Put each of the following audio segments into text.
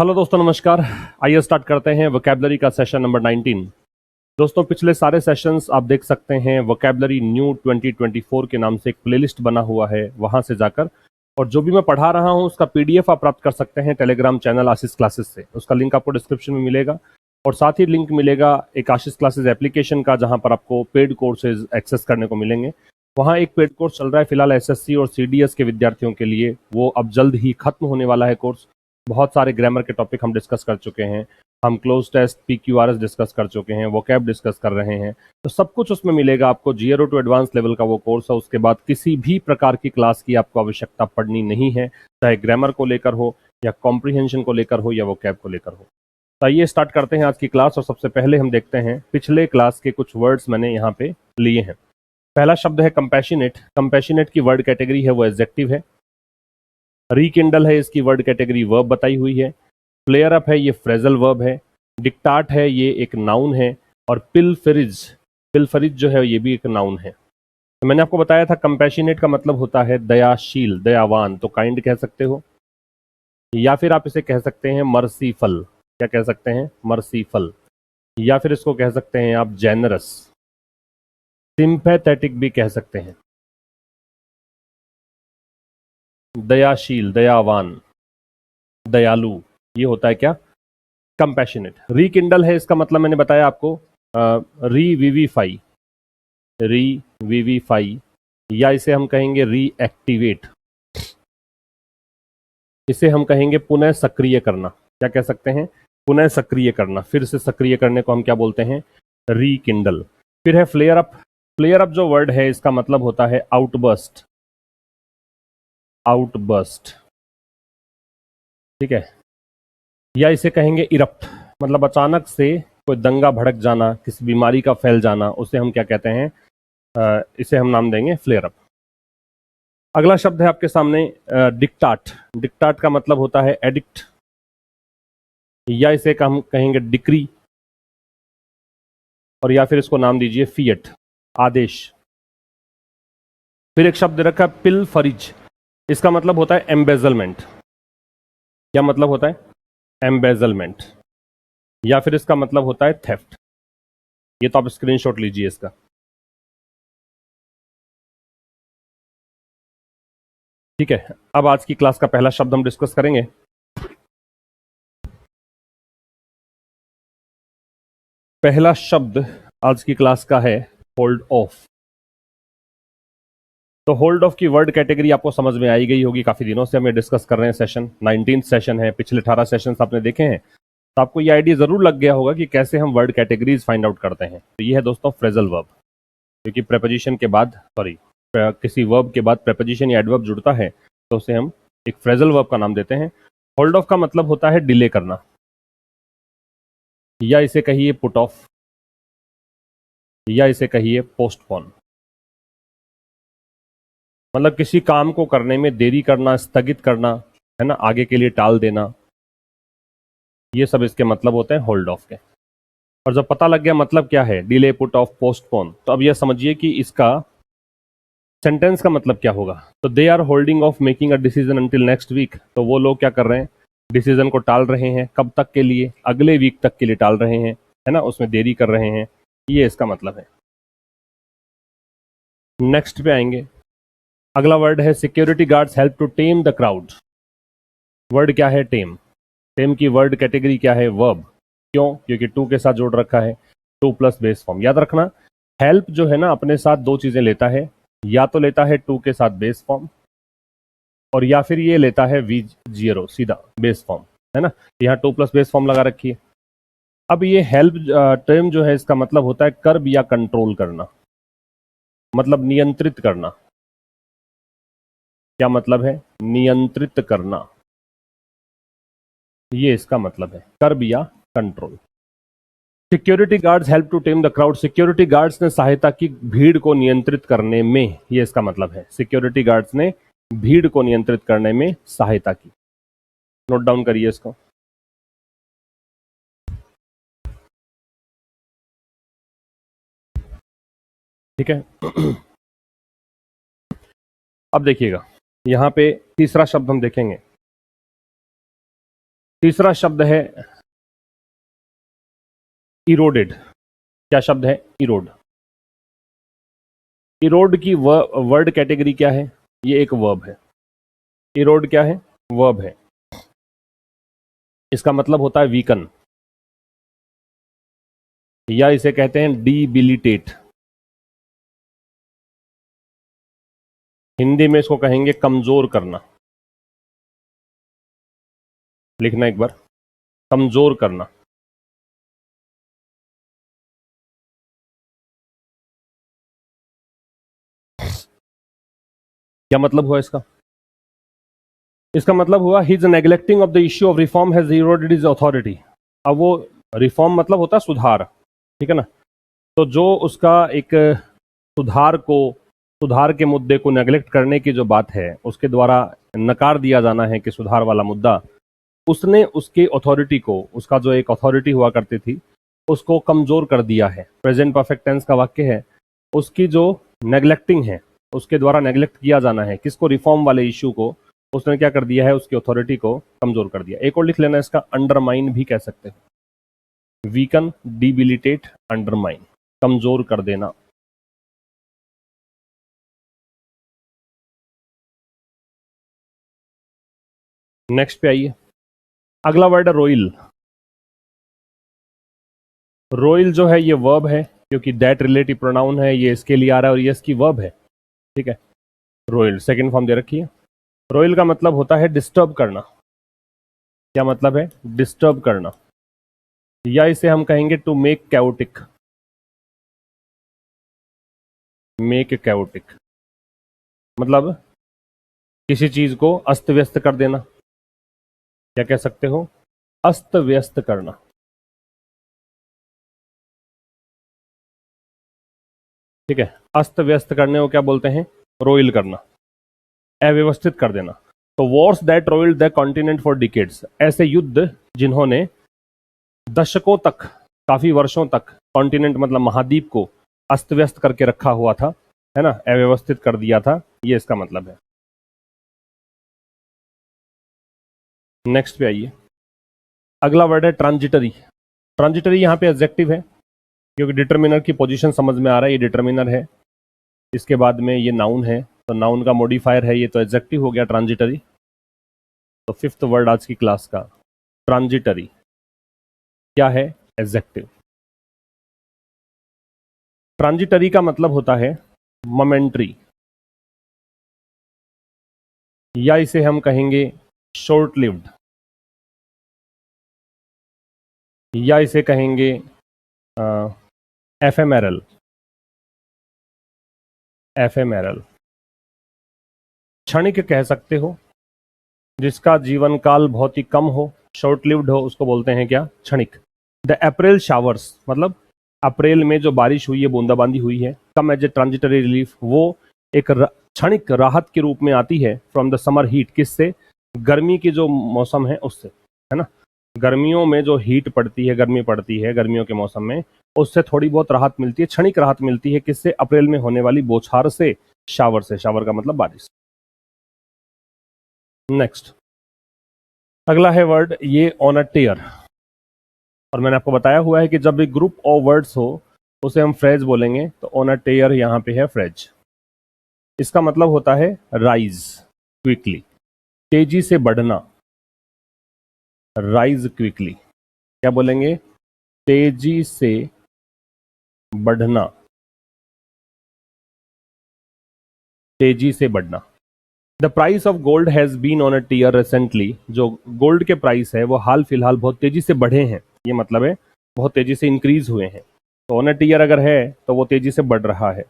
Hello दोस्तों, नमस्कार। आइए स्टार्ट करते हैं वोकैबुलरी का सेशन नंबर 19। दोस्तों, पिछले सारे सेशंस आप देख सकते हैं वोकैबुलरी न्यू 2024 के नाम से एक प्लेलिस्ट बना हुआ है, वहां से जाकर। और जो भी मैं पढ़ा रहा हूं उसका पीडीएफ आप प्राप्त कर सकते हैं टेलीग्राम चैनल आशीष क्लासेस से। उसका लिंक आपको डिस्क्रिप्शन में मिलेगा और साथ ही लिंक मिलेगा एक आशीष क्लासेस एप्लीकेशन का, जहां पर आपको पेड कोर्सेज एक्सेस करने को मिलेंगे। वहाँ एक पेड कोर्स चल रहा है फिलहाल एसएससी और सीडीएस के विद्यार्थियों के लिए। वो अब जल्द ही खत्म होने वाला है कोर्स। बहुत सारे ग्रामर के टॉपिक हम डिस्कस कर चुके हैं, हम क्लोज टेस्ट पीक्यूआरएस डिस्कस कर चुके हैं, वोकैब डिस्कस कर रहे हैं। तो सब कुछ उसमें मिलेगा आपको। जीरो टू एडवांस लेवल का वो कोर्स है। उसके बाद किसी भी प्रकार की क्लास की आपको आवश्यकता पड़नी नहीं है, चाहे ग्रामर को लेकर हो या कॉम्प्रिहेंशन को लेकर हो या वोकैब को लेकर हो। तो आइए स्टार्ट करते हैं आज की क्लास। और सबसे पहले हम देखते हैं पिछले क्लास के कुछ वर्ड्स मैंने यहाँ पे लिए हैं। पहला शब्द है कंपैशनेट। कंपैशनेट की वर्ड कैटेगरी है वो एडजेक्टिव है। रीकिंडल है, इसकी वर्ड कैटेगरी वर्ब बताई हुई है। फ्लेयर अप है, ये फ्रेजल वर्ब है। डिक्टाट है, ये एक नाउन है। और पिलफरिज, पिलफरिज जो है ये भी एक नाउन है। तो मैंने आपको बताया था कंपैशनेट का मतलब होता है दयाशील, दयावान। तो काइंड कह सकते हो, या फिर आप इसे कह सकते हैं मर्सीफल। क्या कह सकते हैं? मर्सीफल। या फिर इसको कह सकते हैं आप जेनरस। सिंपैथेटिक भी कह सकते हैं। दयाशील, दयावान, दयालु, ये होता है क्या? कंपैशनेट। रीकिंडल है, इसका मतलब मैंने बताया आपको रीविविफाई, रीविविफाई, या इसे हम कहेंगे रीएक्टिवेट। इसे हम कहेंगे पुनः सक्रिय करना। क्या कह सकते हैं? पुनः सक्रिय करना। फिर से सक्रिय करने को हम क्या बोलते हैं? रीकिंडल। फिर है फ्लेयर अप। फ्लेयर अप जो वर्ड है इसका मतलब होता है आउटबर्स्ट, आउटबर्स्ट। ठीक है। या इसे कहेंगे इरप्ट, मतलब अचानक से कोई दंगा भड़क जाना, किसी बीमारी का फैल जाना, उसे हम क्या कहते हैं? इसे हम नाम देंगे फ्लेयर अप। अगला शब्द है आपके सामने डिक्टाट। डिक्टाट का मतलब होता है एडिक्ट, या इसे हम कहेंगे डिक्री, और या फिर इसको नाम दीजिए फियट, आदेश। फिर एक शब्द रखा पिलफरिज। इसका मतलब होता है एम्बेजलमेंट। क्या मतलब होता है? एम्बेजलमेंट। या फिर इसका मतलब होता है थेफ्ट। ये तो आप स्क्रीनशॉट लीजिए इसका। ठीक है। अब आज की क्लास का पहला शब्द हम डिस्कस करेंगे। पहला शब्द आज की क्लास का है होल्ड ऑफ। तो होल्ड ऑफ की वर्ड कैटेगरी आपको समझ में आई गई होगी। काफी दिनों से हम ये डिस्कस कर रहे हैं। सेशन 19 सेशन है, पिछले 18 सेशन आपने देखे हैं, तो आपको ये आइडिया जरूर लग गया होगा कि कैसे हम वर्ड कैटेगरीज फाइंड आउट करते हैं। तो ये है दोस्तों फ्रेजल वर्ब, क्योंकि प्रेपोजिशन के बाद किसी वर्ब के बाद प्रेपोजिशन या एडवर्ब जुड़ता है तो उसे हम एक फ्रेजल वर्ब का नाम देते हैं। होल्ड ऑफ का मतलब होता है डिले करना, या इसे कहिए पुट ऑफ, या इसे कहिए पोस्टपोन। मतलब किसी काम को करने में देरी करना, स्थगित करना, है ना, आगे के लिए टाल देना, ये सब इसके मतलब होते हैं होल्ड ऑफ के। और जब पता लग गया मतलब क्या है, डिले, पुट ऑफ, पोस्टपोन, तो अब यह समझिए कि इसका सेंटेंस का मतलब क्या होगा। तो they are holding off making a decision until next week. तो वो लोग क्या कर रहे हैं? डिसीजन को टाल रहे हैं। कब तक के लिए? अगले वीक तक के लिए टाल रहे हैं, है ना, उसमें देरी कर रहे हैं। ये इसका मतलब है। नेक्स्ट पे आएंगे। अगला वर्ड है security guards help to tame the crowd. Word क्या है? टेम। टेम की वर्ड कैटेगरी क्या है? वर्ब। क्यों? क्योंकि टू के साथ जोड़ रखा है, टू प्लस बेस फॉर्म। याद रखना, हेल्प जो है ना अपने साथ दो चीजें लेता है। या तो लेता है टू के साथ बेस फॉर्म, और या फिर ये लेता है वी जीरो सीधा बेस फॉर्म, है ना। यहाँ टू प्लस बेस फॉर्म लगा रखी है। अब ये हेल्प टर्म जो है इसका मतलब होता है कर्ब या कंट्रोल करना, मतलब नियंत्रित करना। क्या मतलब है? नियंत्रित करना, ये इसका मतलब है, कर्ब या control. Security guards help to tame the crowd. Security guards ने सहायता की भीड़ को नियंत्रित करने में, ये इसका मतलब है। सिक्योरिटी गार्ड्स ने भीड़ को नियंत्रित करने में सहायता की। नोट डाउन करिए इसको। ठीक है। अब देखिएगा, यहां पे तीसरा शब्द हम देखेंगे। तीसरा शब्द है इरोडेड। क्या शब्द है? इरोड। इरोड की वर्ड कैटेगरी क्या है? ये एक वर्ब है। इरोड क्या है? वर्ब है। इसका मतलब होता है वीकन, या इसे कहते हैं डीबिलिटेट। हिंदी में इसको कहेंगे कमजोर करना। लिखना एक बार, कमजोर करना। क्या मतलब हुआ इसका? इसका मतलब हुआ he is neglecting of the issue of reform has eroded his authority. अब वो रिफॉर्म मतलब होता है सुधार, ठीक है ना? तो जो उसका एक सुधार के मुद्दे को नेग्लेक्ट करने की जो बात है, उसके द्वारा नकार दिया जाना है कि सुधार वाला मुद्दा, उसने उसके अथॉरिटी को, उसका जो एक अथॉरिटी हुआ करती थी, उसको कमजोर कर दिया है। प्रेजेंट परफेक्ट टेंस का वाक्य है। उसकी जो नेग्लेक्टिंग है, उसके द्वारा नेग्लेक्ट किया जाना है किसको? रिफॉर्म वाले इश्यू को। उसने क्या कर दिया है? उसकी अथॉरिटी को कमजोर कर दिया। एक और लिख लेना इसका, अंडरमाइन भी कह सकते हैं। वीकन, डिबिलिटेट, अंडरमाइन, कमजोर कर देना। नेक्स्ट पे आइए। अगला वर्ड है रोइल। रोइल जो है ये वर्ब है, क्योंकि दैट रिलेटिव प्रोनाउन है, ये इसके लिए आ रहा है और ये इसकी वर्ब है, ठीक है। रोइल सेकंड फॉर्म दे रखी है। रोइल का मतलब होता है डिस्टर्ब करना। क्या मतलब है? डिस्टर्ब करना, या इसे हम कहेंगे to make chaotic. Make chaotic मतलब किसी चीज को अस्त व्यस्त कर देना। क्या कह सकते हो? अस्त व्यस्त करना। ठीक है, अस्त व्यस्त करने को क्या बोलते हैं? रोइल करना, अव्यवस्थित कर देना। तो wars that roiled the continent for decades, ऐसे युद्ध जिन्होंने दशकों तक, काफी वर्षों तक, कॉन्टिनेंट मतलब महाद्वीप को अस्त व्यस्त करके रखा हुआ था, है ना, अव्यवस्थित कर दिया था, ये इसका मतलब है। नेक्स्ट पे आइए। अगला वर्ड है ट्रांजिटरी। ट्रांजिटरी यहाँ पे एडजेक्टिव है, क्योंकि डिटर्मिनर की पोजीशन समझ में आ रहा है, ये डिटर्मिनर है, इसके बाद में ये नाउन है, तो नाउन का मॉडिफायर है ये, तो एडजेक्टिव हो गया ट्रांजिटरी। तो फिफ्थ वर्ड आज की क्लास का, ट्रांजिटरी। क्या है? एडजेक्टिव। ट्रांजिटरी का मतलब होता है मोमेंट्री, या इसे हम कहेंगे शॉर्ट लिव्ड, या इसे कहेंगे एफेमेरल। एफेमेरल क्षणिक कह सकते हो, जिसका जीवन काल बहुत ही कम हो, शॉर्ट लिव्ड हो, उसको बोलते हैं क्या? क्षणिक। द अप्रैल शावर्स मतलब अप्रैल में जो बारिश हुई है, बूंदाबांदी हुई है, कम एज ए ट्रांजिटरी रिलीफ, वो एक क्षणिक राहत के रूप में आती है फ्रॉम द समर हीट। किससे? गर्मी की जो मौसम है उससे, है ना। गर्मियों में जो हीट पड़ती है, गर्मी पड़ती है गर्मियों के मौसम में, उससे थोड़ी बहुत राहत मिलती है, क्षणिक राहत मिलती है। किससे? अप्रैल में होने वाली बौछार से, शावर से। शावर का मतलब बारिश। नेक्स्ट अगला है वर्ड ये ऑन अ टेयर। और मैंने आपको बताया हुआ है कि जब भी ग्रुप ऑफ वर्ड्स हो उसे हम फ्रेज बोलेंगे, तो ऑन अ टेयर यहां पे है फ्रेज। इसका मतलब होता है राइज क्विकली, तेजी से बढ़ना। राइज क्विकली, क्या बोलेंगे? तेजी से बढ़ना, तेजी से बढ़ना। The price of gold has been on a tear recently, जो गोल्ड के प्राइस है वो हाल फिलहाल बहुत तेजी से बढ़े हैं, ये मतलब है बहुत तेजी से इंक्रीज हुए हैं। तो ऑन अ टीयर अगर है तो वो तेजी से बढ़ रहा है,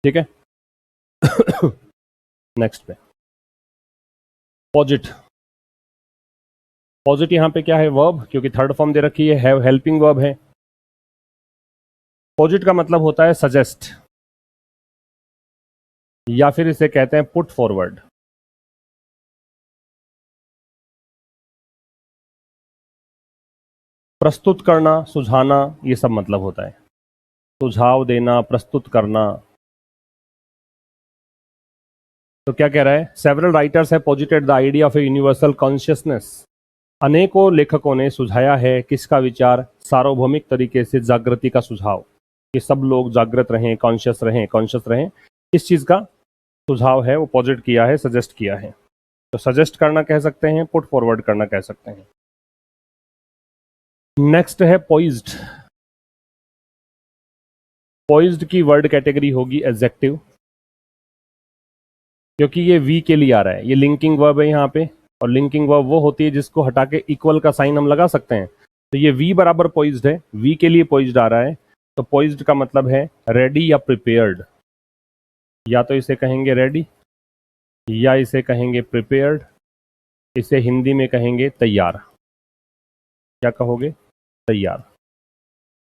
ठीक है। नेक्स्ट पे पॉजिट। पॉजिट यहां पे क्या है? वर्ब, क्योंकि थर्ड फॉर्म दे रखी है, हैव हेल्पिंग वर्ब है। पॉजिट का मतलब होता है सजेस्ट, या फिर इसे कहते हैं पुट फॉरवर्ड। प्रस्तुत करना, सुझाना, ये सब मतलब होता है। सुझाव देना, प्रस्तुत करना। तो क्या कह रहा है, सेवरल राइटर्स है पोजिटेड the idea of a universal consciousness, अनेकों लेखकों ने सुझाया है किसका विचार, सार्वभौमिक तरीके से जागृति का सुझाव, कि सब लोग जागृत रहें, कॉन्शियस रहें, इस चीज का सुझाव है वो पॉजिट किया है, सजेस्ट किया है। तो सजेस्ट करना कह सकते हैं, पुट फॉरवर्ड करना कह सकते हैं। नेक्स्ट है पॉइज्ड। पॉइज्ड की वर्ड कैटेगरी होगी एडजेक्टिव, क्योंकि ये वी के लिए आ रहा है, ये लिंकिंग वर्ब है यहाँ पे, और लिंकिंग वर्ब वो होती है जिसको हटा के इक्वल का साइन हम लगा सकते हैं। तो ये वी बराबर पॉइज्ड है, वी के लिए पॉइज्ड आ रहा है, तो पॉइज्ड का मतलब है रेडी या प्रिपेयर्ड। या तो इसे कहेंगे रेडी या इसे कहेंगे प्रिपेयर्ड, इसे हिंदी में कहेंगे तैयार। क्या कहोगे, तैयार।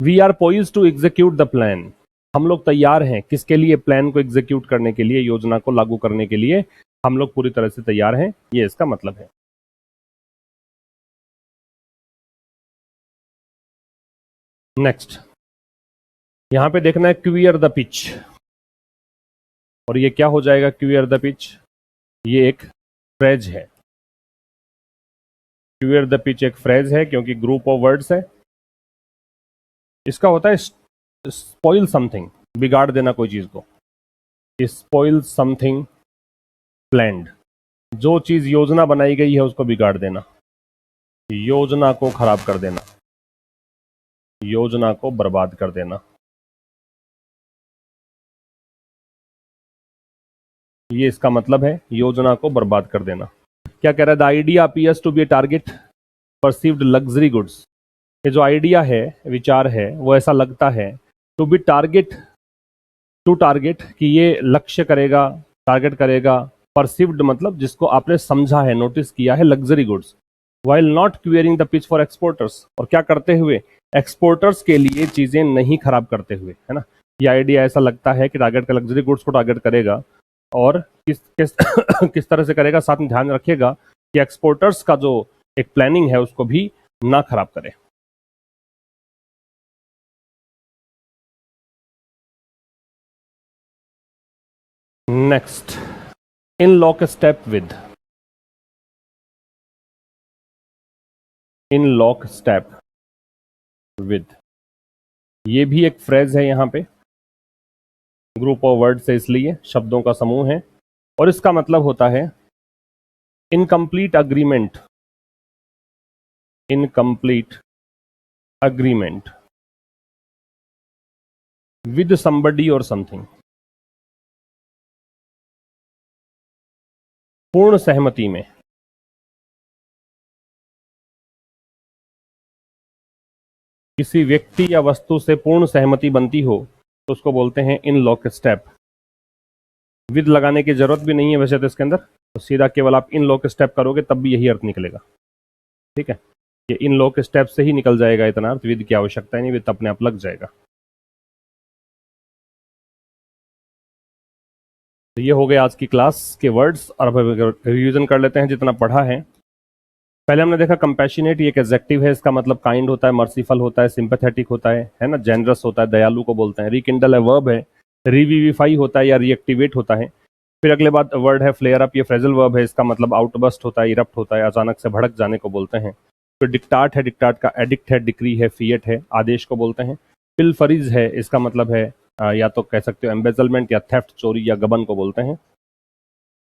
We are poised to execute the plan, हम लोग तैयार हैं किसके लिए, प्लान को एग्जीक्यूट करने के लिए, योजना को लागू करने के लिए हम लोग पूरी तरह से तैयार हैं, ये इसका मतलब है। नेक्स्ट यहां पे देखना है क्वियर द पिच, और ये क्या हो जाएगा क्वियर द पिच, ये एक फ्रेज है। क्वियर द पिच एक फ्रेज है क्योंकि ग्रुप ऑफ वर्ड्स है। इसका होता है स्पॉइल समथिंग, बिगाड़ देना कोई चीज को, स्पॉइल समथिंग प्लान्ड, जो चीज योजना बनाई गई है उसको बिगाड़ देना, योजना को खराब कर देना, योजना को बर्बाद कर देना, ये इसका मतलब है, योजना को बर्बाद कर देना। क्या कह रहा है, the idea appears to be a target perceived luxury goods, ये जो आइडिया है, विचार है, वो ऐसा लगता है to be target, to target कि ये लक्ष्य करेगा, टारगेट करेगा, परसीव्ड मतलब जिसको आपने समझा है, नोटिस किया है, luxury goods, while not queering the pitch for exporters, और क्या करते हुए, एक्सपोर्टर्स के लिए चीजें नहीं खराब करते हुए, है ना। ये आइडिया ऐसा लगता है कि टारगेट का लग्जरी गुड्स को टारगेट करेगा, और किस किस तरह से करेगा, साथ में ध्यान रखिएगा कि एक्सपोर्टर्स का जो एक प्लानिंग है उसको भी ना खराब करे। Next in lock step with, in lock step with, ये भी एक फ्रेज है यहां पे, ग्रुप ऑफ वर्ड से इसलिए शब्दों का समूह है, और इसका मतलब होता है incomplete agreement, incomplete agreement with somebody और समथिंग, पूर्ण सहमति में, किसी व्यक्ति या वस्तु से पूर्ण सहमति बनती हो तो उसको बोलते हैं इन लॉक स्टेप। विद लगाने की जरूरत भी नहीं है वैसे तो इसके अंदर, तो सीधा केवल आप इन लॉक स्टेप करोगे तब भी यही अर्थ निकलेगा, ठीक है। ये इन लॉक स्टेप से ही निकल जाएगा इतना अर्थ, विद की आवश्यकता नहीं, विद अपने आप लग जाएगा। तो ये हो गए आज की क्लास के वर्ड्स, और अब रिवीजन कर लेते हैं जितना पढ़ा है। पहले हमने देखा कंपैशनेट, ये एक एडजेक्टिव है, इसका मतलब काइंड होता है, मर्सीफुल होता है, सिंपैथेटिक होता है ना, जेनरस होता है, दयालु को बोलते हैं। रिकिंडल है वर्ब है, रिविविफाई होता है या रिएक्टिवेट होता है। फिर अगले बात वर्ड है फ्लेयर अप, ये फ्रेजल वर्ब है, इसका मतलब आउटबस्ट होता है, इरप्ट होता है, अचानक से भड़क जाने को बोलते हैं। फिर डिक्टाट है, डिक्टाट का एडिक्ट है, डिक्री है, फियट है, आदेश को बोलते हैं। पिलफरीज है, इसका मतलब है या तो कह सकते हो एम्बेजलमेंट या थेफ्ट, चोरी या गबन को बोलते हैं।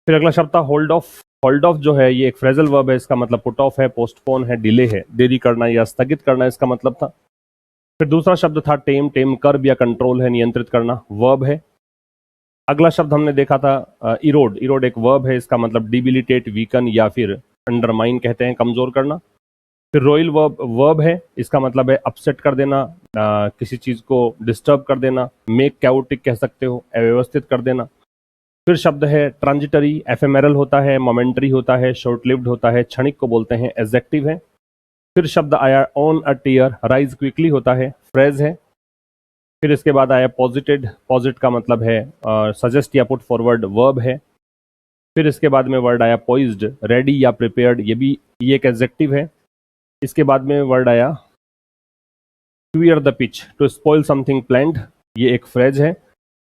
फिर अगला शब्द था होल्ड ऑफ, होल्ड ऑफ जो है ये एक फ्रेजल वर्ब है, इसका मतलब पुट ऑफ है, पोस्टपोन है, डिले है, देरी करना या स्थगित करना इसका मतलब था। फिर दूसरा शब्द था टेम, टेम कर्ब या कंट्रोल है, नियंत्रित करना, वर्ब है। अगला शब्द हमने देखा था इरोड, इरोड एक वर्ब है, इसका मतलब डिबिलिटेट, वीकन या फिर अंडरमाइन कहते हैं, कमजोर करना। फिर रॉयल वर्ब, वर्ब है, इसका मतलब है अपसेट कर देना, किसी चीज को डिस्टर्ब कर देना, मेक कैओटिक कह सकते हो, अव्यवस्थित कर देना। फिर शब्द है ट्रांजिटरी, एफेमेरल होता है, मोमेंटरी होता है, शॉर्ट लिव्ड होता है, क्षणिक को बोलते हैं, एडजेक्टिव है। फिर शब्द आया on a tear, rise quickly होता है, फ्रेज है। फिर इसके बाद आया पॉजिटेड, पॉजिट का मतलब है सजेस्ट या पुट फॉरवर्ड, वर्ब है। फिर इसके बाद में वर्ड आया पॉइज्ड, रेडी या प्रिपेयर्ड, ये एक एडजेक्टिव है। इसके बाद में वर्ड आया queer the pitch, to spoil something planned, ये एक फ्रेज है।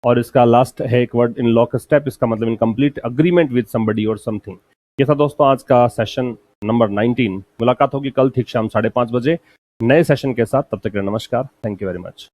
और इसका लास्ट है एक वर्ड इन लॉक स्टेप, इसका मतलब in complete agreement with somebody और समथिंग। ये था दोस्तों आज का सेशन नंबर 19। मुलाकात होगी कल ठीक शाम 5:30 बजे नए सेशन के साथ। तब तक के लिए नमस्कार, थैंक यू वेरी मच।